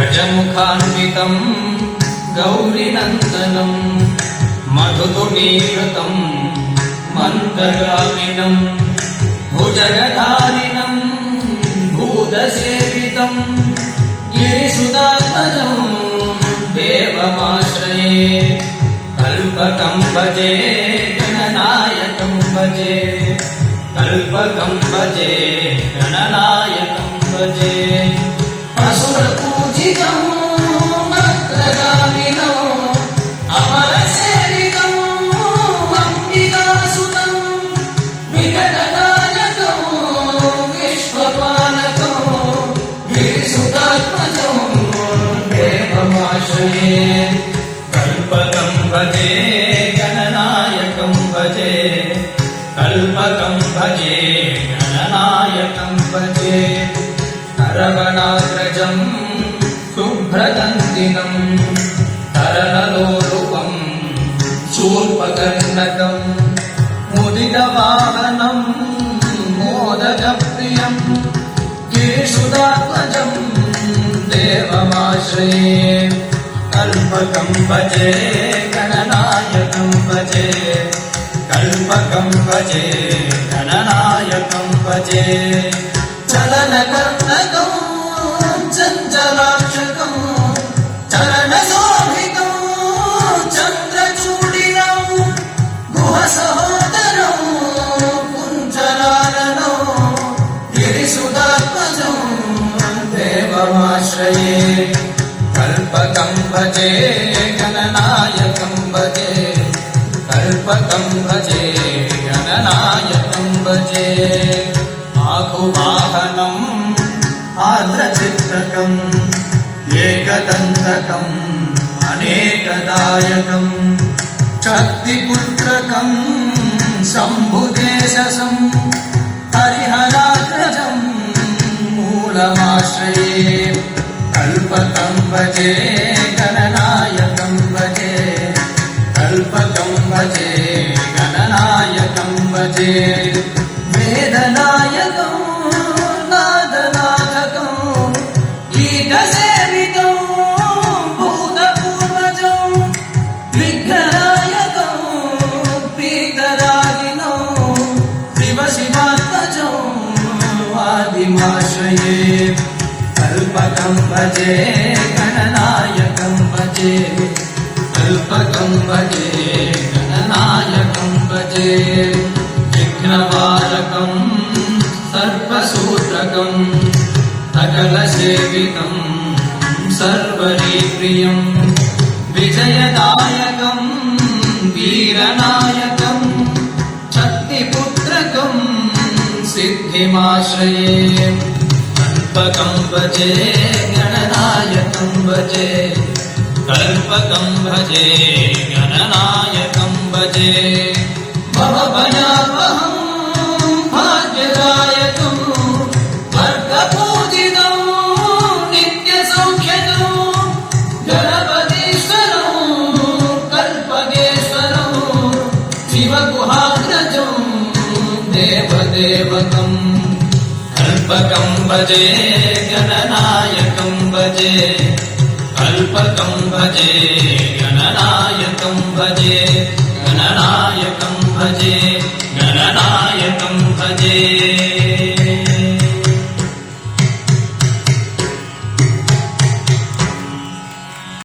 गजमुखान्वितम् गौरीनन्दनम् मधुतुनीकृतम् मन्दगामिनम् भुजगधारिणम् भूतसेवितम् गिरिसुतात्मजम् देवमाश्रये कल्पकम् भजे गणनायकम् भजे कल्पकम् भजे गणनायकम् भजे असुरपूजितम् भद्रगामिनम् अमरसेवितम् अम्बिकासुतम् विकटनायकम् विश्वपालकम् गिरिसुतात्मजम् देवमाश्रये कल्पकम् भजे गणनायकम् भजे कल्पकम् भजे गणनायकम् भजे करवणाग्रजम् शुभ्रदन्तिनम् तरणलोलुपम् शूर्पकर्णकम् मुदितवाहनम् मोदकप्रियम् गिरिसुतात्मजम् देवमाश्रये कल्पकम् भजे गणनायकम् भजे कल्पकम् भजे गणनायकम् भजे चलनकर्णकम् चञ्चलाक्षकम् चरणशोभितम् चन्द्रचूडिनम् गुहसहोदरम् कुञ्जलाननम् गिरिसुतात्मजम् देवमाश्रये कल्पकम् भजे गणनायकम् भजे कल्पकम् भजे गणनायकम् भजे आकुवाहनम् आर्द्रचित्रकम् एकदन्तकम् अनेकदायकम् शक्तिपुत्रकम् शम्भुदेशसम् हरिहराग्रजम् मूलमाश्रये कल्पकम् भजे गणनायकम् भजे कल्पकम् भजे गणनायकम् भजे वेदनायकम् नादनाथकम् गीतसेवितम् भूतपूर्वजम् विघ्ननायकम् पीतरागिनम् शिवशिवात्मजम् आदिमाश्रये कल्पकम् भजे गणनायकम् भजे कल्पकम् भजे गणनायकम् भजे विघ्नवारकम् सर्पसूत्रकम् सकलसेवितम् सर्वरीप्रियम् विजयदायकम् वीरनायकम् शक्तिपुत्रकम् सिद्धिमाश्रये कल्पकम् भजे गणनायकम् भजे कल्पकम् भजे गणनायकम् भजे भवभयापहम् भाग्यदायकम् वर्गपूजितम् नित्यसौख्यकम् गणपतीश्वरम् कल्पकेश्वरम् शिवगुहाग्रजम् देवदेवकम् कल्पकम् भजे गणनायकम् भजे कल्पकम् भजे गणनायकम् भजे गणनायकम् भजे गणनायकम् भजे